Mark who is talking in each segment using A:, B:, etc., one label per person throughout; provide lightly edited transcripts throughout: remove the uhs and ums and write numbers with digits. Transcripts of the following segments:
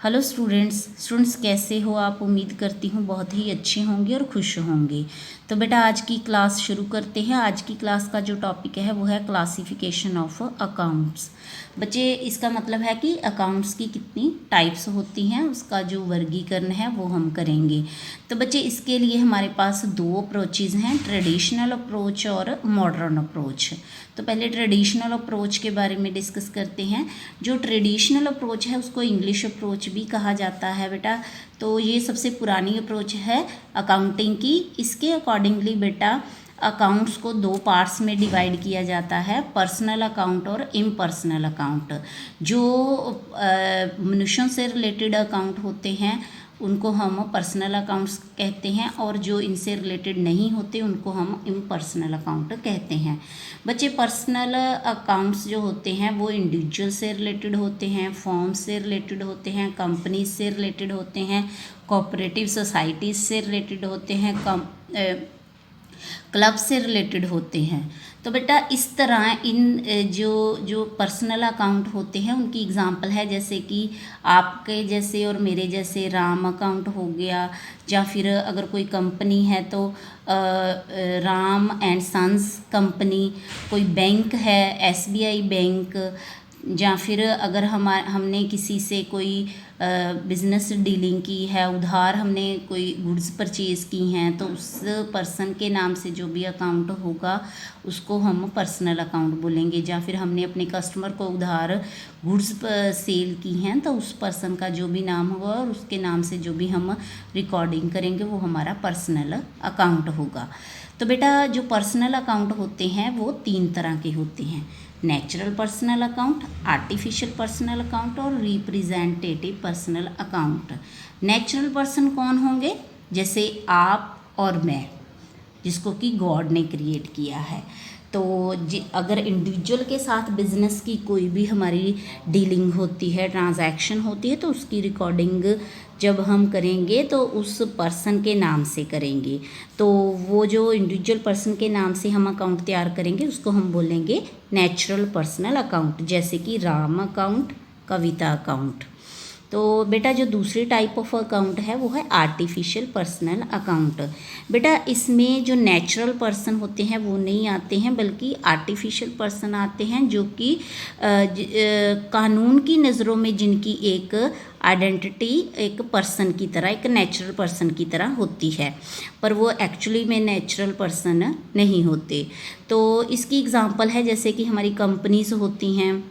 A: Hello students कैसे हो आप। उम्मीद करती हूँ बहुत ही अच्छे होंगे और खुश होंगे। तो बेटा आज की क्लास शुरू करते हैं। आज की क्लास का जो टॉपिक है वो है क्लासिफिकेशन ऑफ अकाउंट्स। बच्चे इसका मतलब है कि अकाउंट्स की कितनी टाइप्स होती हैं, उसका जो वर्गीकरण है वो हम करेंगे। तो बच्चे इसके लिए हमारे पास दो अप्रोचेज़ हैं, ट्रेडिशनल अप्रोच और मॉडर्न अप्रोच। तो पहले ट्रेडिशनल अप्रोच के बारे में डिस्कस करते हैं। जो ट्रेडिशनल अप्रोच है उसको इंग्लिश अप्रोच भी कहा जाता है बेटा। तो ये सबसे पुरानी अप्रोच है अकाउंटिंग की। इसके अकॉर्डिंगली बेटा अकाउंट्स को दो पार्ट्स में डिवाइड किया जाता है, पर्सनल अकाउंट और इम्पर्सनल अकाउंट। जो मनुष्यों से रिलेटेड अकाउंट होते हैं उनको हम पर्सनल अकाउंट्स कहते हैं, और जो इनसे रिलेटेड नहीं होते उनको हम इम्पर्सनल अकाउंट कहते हैं। बच्चे पर्सनल अकाउंट्स जो होते हैं वो इंडिविजुअल से रिलेटेड होते हैं, फॉर्म से रिलेटेड होते हैं, कंपनी से रिलेटेड होते हैं, कोऑपरेटिव सोसाइटीज़ से रिलेटेड होते हैं, क्लब से रिलेटेड होते हैं। तो बेटा इस तरह इन जो पर्सनल अकाउंट होते हैं उनकी एग्जांपल है, जैसे कि आपके जैसे और मेरे जैसे राम अकाउंट हो गया, या फिर अगर कोई कंपनी है तो राम एंड सन्स कंपनी। कोई बैंक है SBI बैंक, या फिर अगर हमने किसी से कोई बिज़नेस डीलिंग की है, उधार हमने कोई गुड्स परचेज़ की हैं, तो उस पर्सन के नाम से जो भी अकाउंट होगा उसको हम पर्सनल अकाउंट बोलेंगे। या फिर हमने अपने कस्टमर को उधार गुड्स सेल की हैं तो उस पर्सन का जो भी नाम होगा और उसके नाम से जो भी हम रिकॉर्डिंग करेंगे वो हमारा पर्सनल अकाउंट होगा। तो बेटा जो पर्सनल अकाउंट होते हैं वो तीन तरह के होते हैं, natural personal account, artificial personal account और representative personal account. Natural person कौन होंगे? जैसे आप और मैं, जिसको कि गॉड ने क्रिएट किया है। तो अगर इंडिविजुअल के साथ बिजनेस की कोई भी हमारी डीलिंग होती है, ट्रांजैक्शन होती है, तो उसकी रिकॉर्डिंग जब हम करेंगे तो उस पर्सन के नाम से करेंगे। तो वो जो इंडिविजुअल पर्सन के नाम से हम अकाउंट तैयार करेंगे उसको हम बोलेंगे नेचुरल पर्सनल अकाउंट, जैसे कि राम अकाउंट, कविता अकाउंट। तो बेटा जो दूसरी टाइप ऑफ अकाउंट है वो है आर्टिफिशियल पर्सनल अकाउंट। बेटा इसमें जो नेचुरल पर्सन होते हैं वो नहीं आते हैं, बल्कि आर्टिफिशियल पर्सन आते हैं, जो कि कानून की नज़रों में जिनकी एक आइडेंटिटी एक पर्सन की तरह, एक नेचुरल पर्सन की तरह होती है, पर वो एक्चुअली में नेचुरल पर्सन नहीं होते। तो इसकी एग्जांपल है जैसे कि हमारी कंपनीज होती हैं,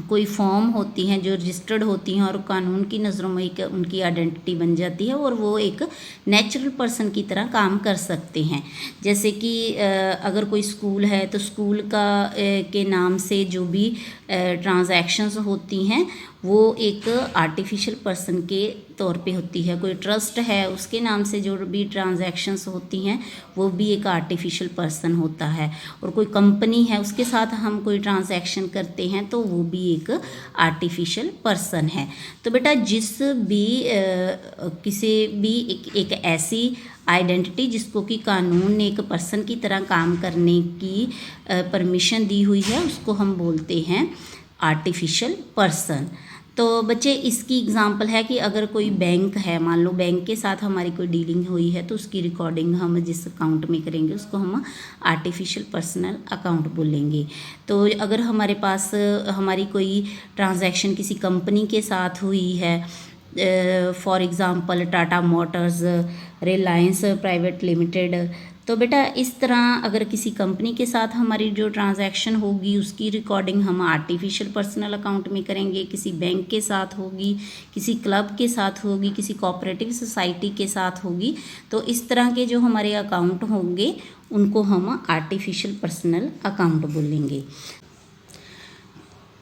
A: कोई फॉर्म होती हैं जो रजिस्टर्ड होती हैं और कानून की नज़रों में एक उनकी आइडेंटिटी बन जाती है और वो एक नेचुरल पर्सन की तरह काम कर सकते हैं। जैसे कि अगर कोई स्कूल है तो स्कूल का के नाम से जो भी ट्रांजैक्शंस होती हैं वो एक आर्टिफिशियल पर्सन के तौर पे होती है। कोई ट्रस्ट है उसके नाम से जो भी ट्रांजैक्शंस होती हैं वो भी एक आर्टिफिशियल पर्सन होता है, और कोई कंपनी है उसके साथ हम कोई ट्रांजैक्शन करते हैं तो वो भी एक आर्टिफिशियल पर्सन है। तो बेटा जिस भी किसी भी एक ऐसी आइडेंटिटी जिसको कि कानून ने एक पर्सन की तरह काम करने की परमिशन दी हुई है उसको हम बोलते हैं आर्टिफिशियल पर्सन। तो बच्चे इसकी एग्जांपल है कि अगर कोई बैंक है, मान लो बैंक के साथ हमारी कोई डीलिंग हुई है तो उसकी रिकॉर्डिंग हम जिस अकाउंट में करेंगे उसको हम आर्टिफिशियल पर्सनल अकाउंट बोलेंगे। तो अगर हमारे पास हमारी कोई ट्रांजैक्शन किसी कंपनी के साथ हुई है, for example Tata Motors, Reliance private limited, तो बेटा इस तरह अगर किसी कंपनी के साथ हमारी जो ट्रांजैक्शन होगी उसकी रिकॉर्डिंग हम आर्टिफिशियल पर्सनल अकाउंट में करेंगे। किसी बैंक के साथ होगी, किसी क्लब के साथ होगी, किसी कोऑपरेटिव सोसाइटी के साथ होगी, तो इस तरह के जो हमारे अकाउंट होंगे उनको हम आर्टिफिशियल पर्सनल अकाउंट बोलेंगे।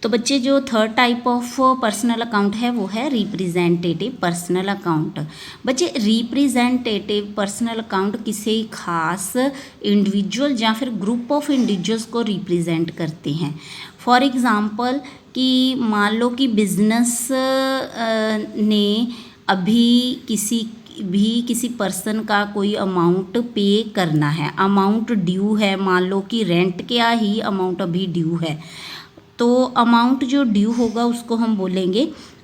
A: तो बच्चे जो third type of personal account है वो है रिप्रेजेंटेटिव पर्सनल अकाउंट। बच्चे रिप्रेजेंटेटिव पर्सनल अकाउंट किसी खास इंडिविजुअल या फिर ग्रुप ऑफ इंडिविजुअल्स को रिप्रेजेंट करते हैं। फॉर एग्ज़ाम्पल कि मान लो कि बिजनेस ने अभी किसी पर्सन का कोई अमाउंट पे करना है, अमाउंट ड्यू है, मान लो कि रेंट क्या ही अमाउंट अभी ड्यू है, तो अमाउंट जो ड्यू होगा उसको हम बोलेंगे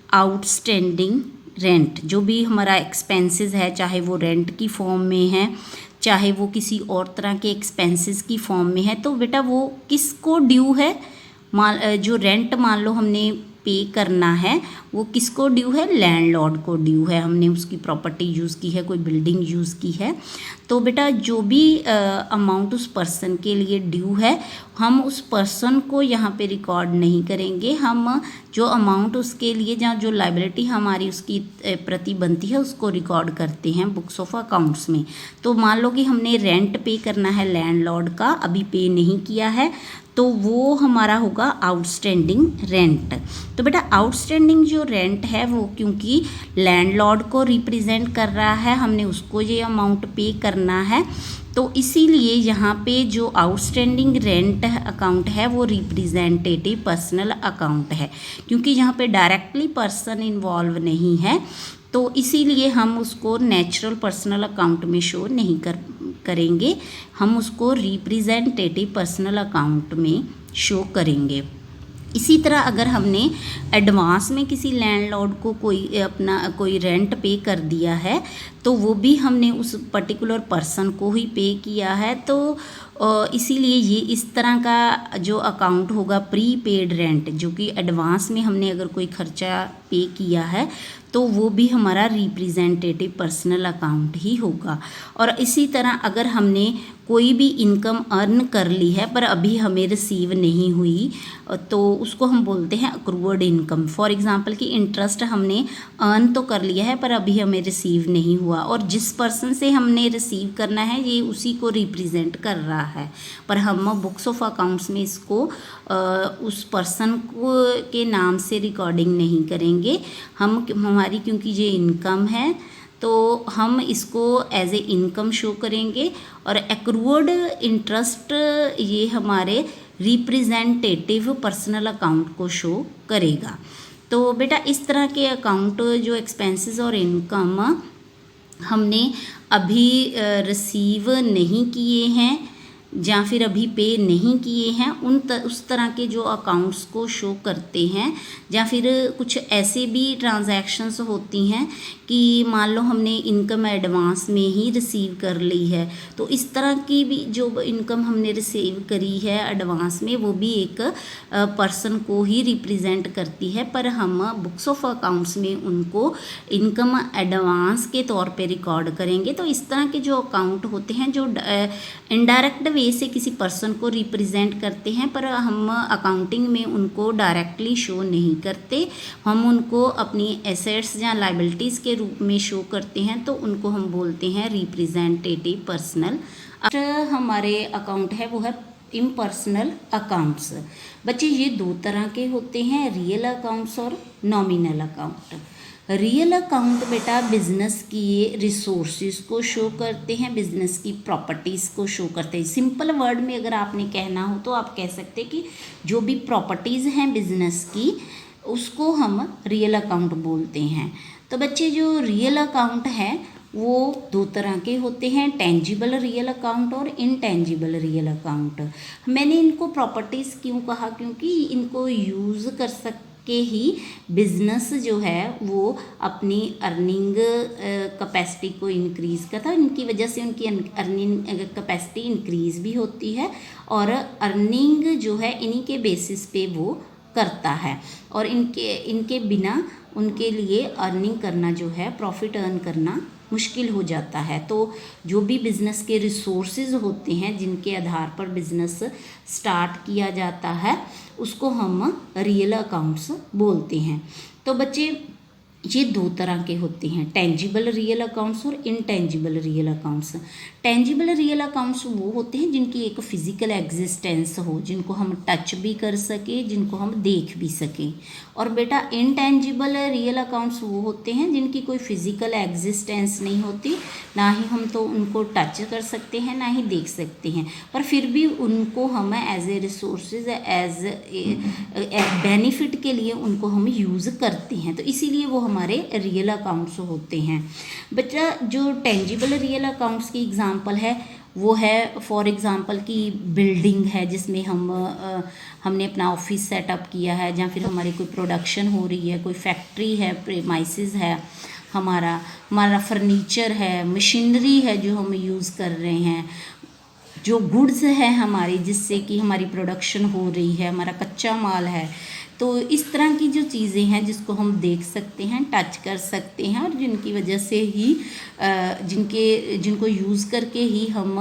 A: आउटस्टैंडिंग रेंट, जो भी हमारा एक्सपेंसेस है, चाहे वो रेंट की फॉर्म में है, चाहे वो किसी और तरह के एक्सपेंसेस की फॉर्म में है, तो बेटा वो किसको ड्यू है, जो रेंट मान लो हमने पे करना है वो किसको ड्यू है, लैंडलॉर्ड को ड्यू है। हमने उसकी प्रॉपर्टी यूज़ की है, कोई बिल्डिंग यूज़ की है, तो बेटा जो भी अमाउंट उस पर्सन के लिए ड्यू है हम उस पर्सन को यहाँ पे रिकॉर्ड नहीं करेंगे। हम जो अमाउंट उसके लिए जहाँ जो लाइबिलिटी हमारी उसकी प्रति बनती है उसको रिकॉर्ड करते हैं बुक्स ऑफ अकाउंट्स में। तो मान लो कि हमने रेंट पे करना है लैंडलॉर्ड का, अभी पे नहीं किया है, तो वो हमारा होगा आउटस्टैंडिंग रेंट। तो बेटा आउटस्टैंडिंग जो रेंट है वो क्योंकि लैंडलॉर्ड को रिप्रेजेंट कर रहा है, हमने उसको ये अमाउंट पे करना है, तो इसीलिए यहाँ पे जो आउटस्टैंडिंग रेंट अकाउंट है वो रिप्रेजेंटेटिव पर्सनल अकाउंट है, क्योंकि यहाँ पे डायरेक्टली पर्सन इन्वॉल्व नहीं है, तो इसीलिए हम उसको नेचुरल पर्सनल अकाउंट में शो नहीं करेंगे, हम उसको रिप्रेजेंटेटिव पर्सनल अकाउंट में शो करेंगे। इसी तरह अगर हमने एडवांस में किसी लैंडलॉर्ड को कोई रेंट पे कर दिया है तो वो भी हमने उस पर्टिकुलर पर्सन को ही पे किया है, तो इसीलिए ये इस तरह का जो अकाउंट होगा प्रीपेड रेंट, जो कि एडवांस में हमने अगर कोई खर्चा पे किया है तो वो भी हमारा रिप्रेजेंटेटिव पर्सनल अकाउंट ही होगा। और इसी तरह अगर हमने कोई भी इनकम अर्न कर ली है पर अभी हमें रिसीव नहीं हुई तो उसको हम बोलते हैं अक्रूवर्ड इनकम। फॉर एग्जांपल कि इंटरेस्ट हमने अर्न तो कर लिया है पर अभी हमें रिसीव नहीं हुआ, और जिस पर्सन से हमने रिसीव करना है ये उसी को रिप्रेजेंट कर रहा है, पर हम बुक्स ऑफ अकाउंट्स में इसको उस पर्सन को के नाम से रिकॉर्डिंग नहीं करेंगे। हमारी क्योंकि ये इनकम है तो हम इसको एज ए इनकम शो करेंगे, और एक्रूवर्ड इंटरेस्ट ये हमारे रिप्रेजेंटेटिव पर्सनल अकाउंट को शो करेगा। तो बेटा इस तरह के अकाउंट जो एक्सपेंसेस और इनकम हमने अभी रिसीव नहीं किए हैं या फिर अभी पे नहीं किए हैं उस तरह के जो अकाउंट्स को शो करते हैं, या फिर कुछ ऐसे भी ट्रांजैक्शंस होती हैं कि मान लो हमने इनकम एडवांस में ही रिसीव कर ली है, तो इस तरह की भी जो इनकम हमने रिसीव करी है एडवांस में वो भी एक पर्सन को ही रिप्रेजेंट करती है, पर हम बुक्स ऑफ अकाउंट्स में उनको इनकम एडवांस के तौर पे रिकॉर्ड करेंगे। तो इस तरह के जो अकाउंट होते हैं जो इनडायरेक्ट वे से किसी पर्सन को रिप्रेजेंट करते हैं पर हम अकाउंटिंग में उनको डायरेक्टली शो नहीं करते, हम उनको अपनी एसेट्स या लाइबिलिटीज़ के रूप में शो करते हैं, तो उनको हम बोलते हैं रिप्रेजेंटेटिव पर्सनल। हमारे अकाउंट है वो है इम्पर्सनल अकाउंट्स। बच्चे ये दो तरह के होते हैं, रियल अकाउंट्स और नॉमिनल अकाउंट। रियल अकाउंट बेटा बिजनेस की रिसोर्सेज को शो करते हैं, बिजनेस की प्रॉपर्टीज़ को शो करते हैं। सिंपल वर्ड में अगर आपने कहना हो तो आप कह सकते हैं कि जो भी प्रॉपर्टीज़ हैं बिजनेस की उसको हम रियल अकाउंट बोलते हैं। तो बच्चे जो रियल अकाउंट है वो दो तरह के होते हैं, टेंजिबल रियल अकाउंट और इनटेंजिबल रियल अकाउंट। मैंने इनको प्रॉपर्टीज़ क्यों कहा, क्योंकि इनको यूज़ कर के ही बिजनेस जो है वो अपनी अर्निंग कैपेसिटी को इंक्रीज़ करता है, इनकी वजह से उनकी अर्निंग कैपेसिटी इंक्रीज़ भी होती है, और अर्निंग जो है इन्हीं के बेसिस पे वो करता है, और इनके बिना उनके लिए अर्निंग करना जो है प्रॉफिट अर्न करना मुश्किल हो जाता है। तो जो भी बिज़नेस के रिसोर्सेज होते हैं जिनके आधार पर बिज़नेस स्टार्ट किया जाता है उसको हम रियल अकाउंट्स बोलते हैं। तो बच्चे ये दो तरह के होते हैं, टेंजिबल रियल अकाउंट्स और intangible real accounts. Tangible real accounts वो होते हैं जिनकी एक फ़िज़िकल एग्जिस्टेंस हो, जिनको हम टच भी कर सके, जिनको हम देख भी सकें। और बेटा इनटेंजिबल रियल अकाउंट्स वो होते हैं जिनकी कोई फ़िज़िकल एग्जिस्टेंस नहीं होती, ना ही हम तो उनको टच कर सकते हैं ना ही देख सकते हैं, पर फिर भी उनको हम as a resources as benefit के लिए उनको हम यूज़ करते हैं, तो इसीलिए वो हमारे रियल अकाउंट्स होते हैं। बच्चा जो टेंजिबल रियल अकाउंट्स की एग्जांपल है वो है फॉर एग्ज़ाम्पल कि बिल्डिंग है जिसमें हमने अपना ऑफिस सेटअप किया है, या फिर हमारी कोई प्रोडक्शन हो रही है, कोई फैक्ट्री है, प्रेमाइसेस है, हमारा फर्नीचर है, मशीनरी है जो हम यूज़ कर रहे हैं, जो गुड्स है हमारी जिससे कि हमारी प्रोडक्शन हो रही है, हमारा कच्चा माल है। तो इस तरह की जो चीज़ें हैं जिसको हम देख सकते हैं, टच कर सकते हैं, और जिनकी वजह से ही जिनको यूज़ करके ही हम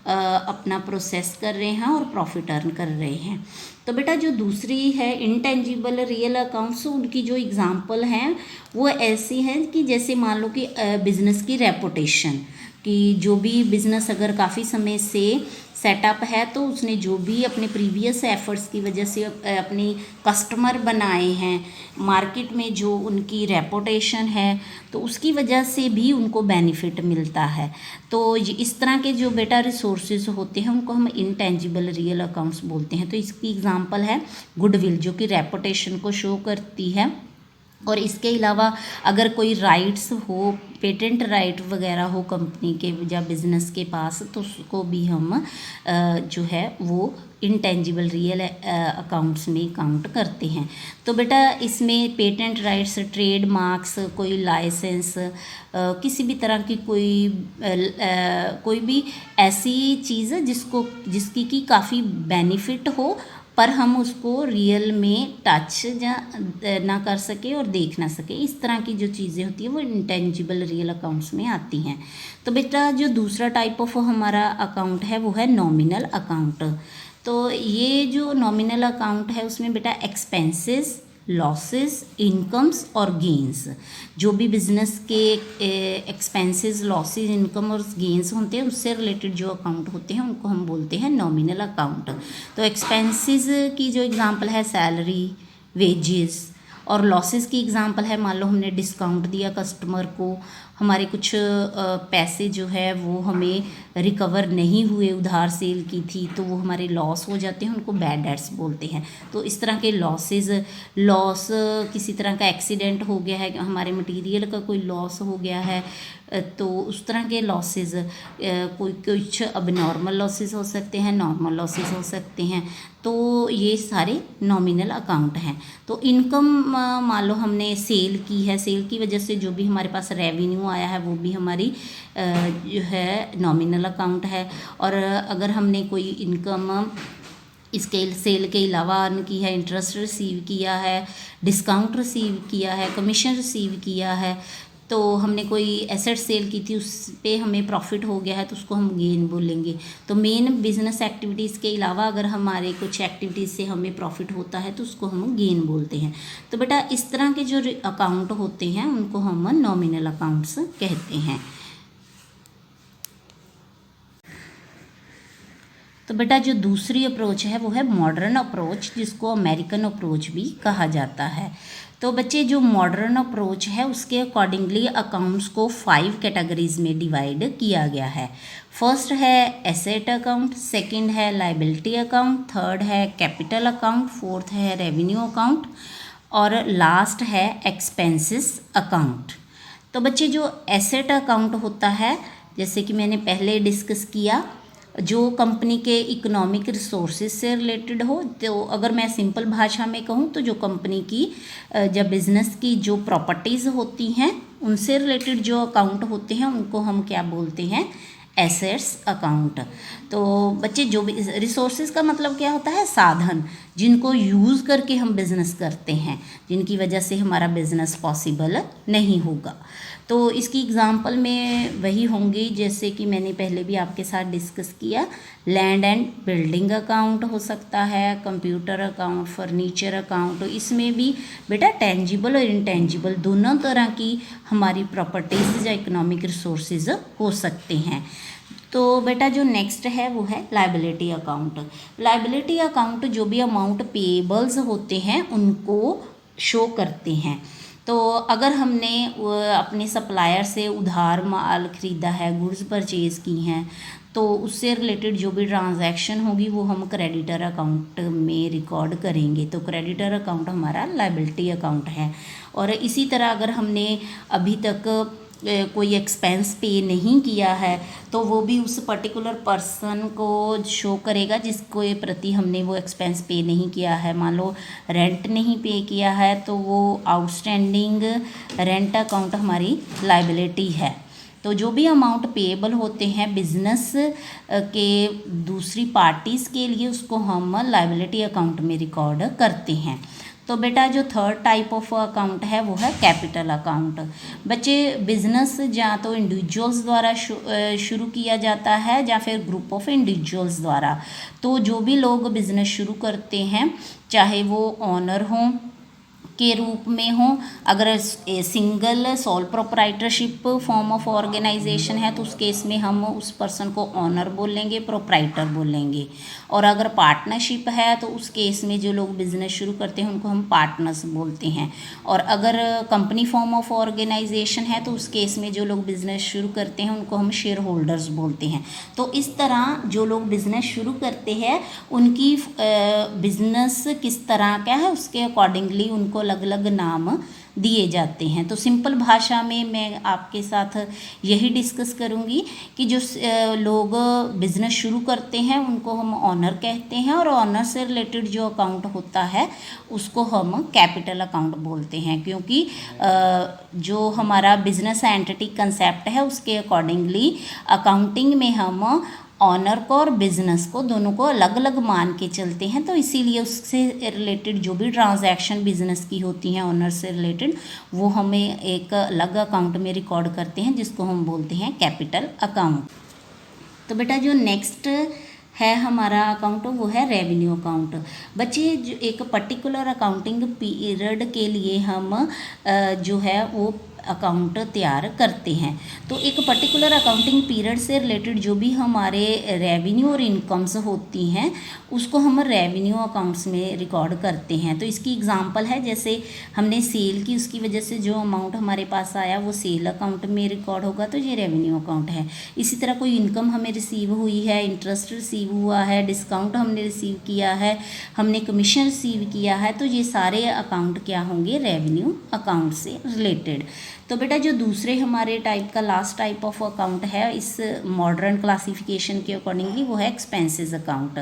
A: अपना प्रोसेस कर रहे हैं और प्रॉफिट अर्न कर रहे हैं। तो बेटा जो दूसरी है इनटेंजिबल रियल अकाउंट्स, उनकी जो एग्ज़ाम्पल हैं वो ऐसी हैं कि जैसे मान लो कि बिज़नेस की रेपुटेशन, कि जो भी बिज़नेस अगर काफ़ी समय से सेटअप है तो उसने जो भी अपने प्रीवियस एफर्ट्स की वजह से अपनी कस्टमर बनाए हैं, मार्केट में जो उनकी रेपुटेशन है, तो उसकी वजह से भी उनको बेनिफिट मिलता है। तो इस तरह के जो बेटा रिसोर्सेज होते हैं उनको हम इनटेंजिबल रियल अकाउंट्स बोलते हैं। तो इसकी एग्जांपल है गुडविल, जो कि रेपुटेशन को शो करती है। और इसके अलावा अगर कोई राइट्स हो, पेटेंट राइट वगैरह हो कंपनी के या बिज़नेस के पास, तो उसको भी हम जो है वो इनटेंजिबल रियल अकाउंट्स में काउंट करते हैं। तो बेटा इसमें पेटेंट राइट्स, ट्रेड मार्क्स, कोई लाइसेंस, किसी भी तरह की कोई भी ऐसी चीज़ जिसकी कि काफ़ी बेनिफिट हो पर हम उसको रियल में टच ना कर सके और देख ना सके, इस तरह की जो चीज़ें होती हैं वो इंटेंजिबल रियल अकाउंट्स में आती हैं। तो बेटा जो दूसरा टाइप ऑफ हमारा अकाउंट है वो है नॉमिनल अकाउंट। तो ये जो नॉमिनल अकाउंट है उसमें बेटा एक्सपेंसेस, लॉसेस, इनकम्स और गेंस, जो भी बिजनेस के एक्सपेंसेस, लॉसेस, इनकम और गेंस होते हैं उससे रिलेटेड जो अकाउंट होते हैं उनको हम बोलते हैं नॉमिनल अकाउंट। तो एक्सपेंसेस की जो एग्जांपल है सैलरी, वेजेस, और लॉसेस की एग्जांपल है मान लो हमने डिस्काउंट दिया कस्टमर को, हमारे कुछ पैसे जो है वो हमें रिकवर नहीं हुए, उधार सेल की थी तो वो हमारे लॉस हो जाते हैं, उनको बैड डेट्स बोलते हैं। तो इस तरह के लॉस किसी तरह का एक्सीडेंट हो गया है, हमारे मटेरियल का कोई लॉस हो गया है, तो उस तरह के लॉसेस, कुछ अब नॉर्मल लॉसेस हो सकते हैं, नॉर्मल लॉसेस हो सकते हैं। तो ये सारे नॉमिनल अकाउंट हैं। तो इनकम मान लो हमने सेल की है, सेल की वजह से जो भी हमारे पास रेवेन्यू आया है वो भी हमारी जो है नॉमिनल अकाउंट है। और अगर हमने कोई इनकम इसके सेल के अलावा अर्न की है, इंटरेस्ट रिसीव किया है, डिस्काउंट रिसीव किया है, कमीशन रिसीव किया है, तो हमने कोई एसेट सेल की थी उस पे हमें प्रॉफिट हो गया है तो उसको हम गेन बोलेंगे। तो मेन बिजनेस एक्टिविटीज़ के अलावा अगर हमारे कुछ एक्टिविटीज़ से हमें प्रॉफिट होता है तो उसको हम गेन बोलते हैं। तो बेटा इस तरह के जो अकाउंट होते हैं उनको हम नॉमिनल अकाउंट्स कहते हैं। तो बेटा जो दूसरी अप्रोच है वो है मॉडर्न अप्रोच, जिसको अमेरिकन अप्रोच भी कहा जाता है। तो बच्चे जो मॉडर्न अप्रोच है उसके अकॉर्डिंगली अकाउंट्स को 5 कैटेगरीज में डिवाइड किया गया है। फर्स्ट है एसेट अकाउंट, सेकंड है लाइबिलिटी अकाउंट, थर्ड है कैपिटल अकाउंट, फोर्थ है रेवेन्यू अकाउंट और लास्ट है एक्सपेंसेस अकाउंट। तो बच्चे जो एसेट अकाउंट होता है, जैसे कि मैंने पहले डिस्कस किया, जो कंपनी के इकोनॉमिक रिसोर्सेज से रिलेटेड हो। तो अगर मैं सिंपल भाषा में कहूँ तो जो कंपनी की जब बिज़नेस की जो प्रॉपर्टीज़ होती हैं उनसे रिलेटेड जो अकाउंट होते हैं उनको हम क्या बोलते हैं, एसेट्स अकाउंट। तो बच्चे जो भी रिसोर्सेज का मतलब क्या होता है, साधन जिनको यूज़ करके हम बिज़नेस करते हैं, जिनकी वजह से हमारा बिज़नेस पॉसिबल नहीं होगा। तो इसकी एग्जांपल में वही होंगी जैसे कि मैंने पहले भी आपके साथ डिस्कस किया, लैंड एंड बिल्डिंग अकाउंट हो सकता है, कंप्यूटर अकाउंट, फर्नीचर अकाउंट। तो इसमें भी बेटा टेंजिबल और इनटेंजिबल दोनों तरह की हमारी प्रॉपर्टीज़ या इकोनॉमिक रिसोर्सेज हो सकते हैं। तो बेटा जो नेक्स्ट है वो है लाइबिलिटी अकाउंट। लाइबिलिटी अकाउंट जो भी अमाउंट पेएबल्स होते हैं उनको शो करते हैं। तो अगर हमने अपने सप्लायर से उधार माल ख़रीदा है, गुड्स परचेज़ की हैं, तो उससे रिलेटेड जो भी ट्रांजैक्शन होगी वो हम क्रेडिटर अकाउंट में रिकॉर्ड करेंगे। तो क्रेडिटर अकाउंट हमारा लाइबिलिटी अकाउंट है। और इसी तरह अगर हमने अभी तक कोई एक्सपेंस पे नहीं किया है तो वो भी उस पर्टिकुलर पर्सन को शो करेगा जिसके प्रति हमने वो एक्सपेंस पे नहीं किया है। मान लो रेंट नहीं पे किया है तो वो आउटस्टैंडिंग रेंट अकाउंट हमारी लायबिलिटी है। तो जो भी अमाउंट पेएबल होते हैं बिजनेस के दूसरी पार्टीज़ के लिए उसको हम लायबिलिटी अकाउंट में रिकॉर्ड करते हैं। तो बेटा जो थर्ड टाइप ऑफ अकाउंट है वो है कैपिटल अकाउंट। बच्चे बिजनेस या तो इंडिविजुअल्स द्वारा शुरू किया जाता है या फिर ग्रुप ऑफ इंडिविजुअल्स द्वारा। तो जो भी लोग बिजनेस शुरू करते हैं चाहे वो ऑनर हों के रूप में हो, अगर single sole proprietorship form of organization है तो उस केस में हम उस पर्सन को ऑनर बोलेंगे, प्रोप्राइटर बोलेंगे। और अगर पार्टनरशिप है तो उस केस में जो लोग बिजनेस शुरू करते हैं उनको हम पार्टनर्स बोलते हैं। और अगर कंपनी फॉर्म ऑफ ऑर्गेनाइजेशन है तो उस केस में जो लोग बिजनेस शुरू करते हैं उनको हम शेयर होल्डर्स बोलते हैं। तो इस तरह जो लोग बिजनेस शुरू करते हैं उनकी बिजनेस किस तरह का है उसके अकॉर्डिंगली उनको अलग अलग नाम दिए जाते हैं। तो सिंपल भाषा में मैं आपके साथ यही डिस्कस करूंगी कि जो लोग बिजनेस शुरू करते हैं उनको हम ऑनर कहते हैं और ऑनर से रिलेटेड जो अकाउंट होता है उसको हम कैपिटल अकाउंट बोलते हैं, क्योंकि जो हमारा बिजनेस एंटिटी कंसेप्ट है उसके अकॉर्डिंगली अकाउंटिंग में हम ऑनर को और बिजनेस को दोनों को अलग अलग मान के चलते हैं। तो इसीलिए उससे रिलेटेड जो भी ट्रांजैक्शन बिजनेस की होती हैं ऑनर से रिलेटेड वो हमें एक अलग अकाउंट में रिकॉर्ड करते हैं जिसको हम बोलते हैं कैपिटल अकाउंट। तो बेटा जो नेक्स्ट है हमारा अकाउंट वो है रेवेन्यू अकाउंट। बच्चे जो एक पर्टिकुलर अकाउंटिंग पीरियड के लिए हम जो है वो अकाउंट तैयार करते हैं। तो एक पर्टिकुलर अकाउंटिंग पीरियड से रिलेटेड जो भी हमारे रेवेन्यू और इनकम्स होती हैं उसको हम रेवेन्यू अकाउंट्स में रिकॉर्ड करते हैं। तो इसकी एग्जांपल है जैसे हमने सेल की उसकी वजह से जो अमाउंट हमारे पास आया वो सेल अकाउंट में रिकॉर्ड होगा तो ये रेवेन्यू अकाउंट है। इसी तरह कोई इनकम हमें रिसीव हुई है, इंटरेस्ट रिसीव हुआ है, डिस्काउंट हमने रिसीव किया है, हमने कमीशन रिसीव किया है, तो ये सारे अकाउंट क्या होंगे रेवेन्यू अकाउंट से रिलेटेड। तो बेटा जो दूसरे हमारे टाइप का लास्ट टाइप ऑफ अकाउंट है इस मॉडर्न क्लासिफिकेशन के अकॉर्डिंगली वो है एक्सपेंसेस अकाउंट।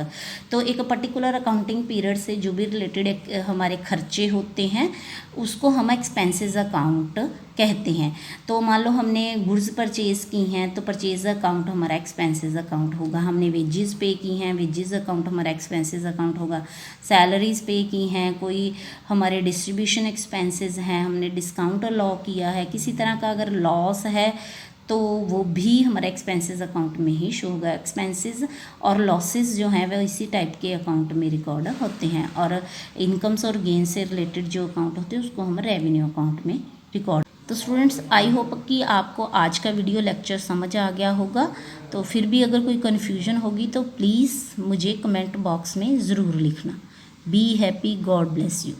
A: तो एक पर्टिकुलर अकाउंटिंग पीरियड से जो भी रिलेटेड हमारे खर्चे होते हैं उसको हम एक्सपेंसेस अकाउंट कहते हैं। तो मान लो हमने गुड्स परचेज़ की हैं तो परचेज अकाउंट हमारा एक्सपेंसेस अकाउंट होगा। हमने वेजेस पे की हैं, वेजेस अकाउंट हमारा एक्सपेंसेस अकाउंट होगा। सैलरीज पे की हैं, कोई हमारे डिस्ट्रीब्यूशन एक्सपेंसेस हैं, हमने डिस्काउंट लॉ किया है, किसी तरह का अगर लॉस है तो वो भी हमारा एक्सपेंसेस अकाउंट में ही शो होगा। एक्सपेंसेस और लॉसेस जो हैं वह इसी टाइप के अकाउंट में रिकॉर्ड होते हैं। और इनकम्स और गेन से रिलेटेड जो अकाउंट होते हैं उसको हम रेवेन्यू अकाउंट में रिकॉर्ड। तो स्टूडेंट्स आई होप कि आपको आज का वीडियो लेक्चर समझ आ गया होगा। तो फिर भी अगर कोई कन्फ्यूजन होगी तो प्लीज़ मुझे कमेंट बॉक्स में ज़रूर लिखना। Be happy, God bless you.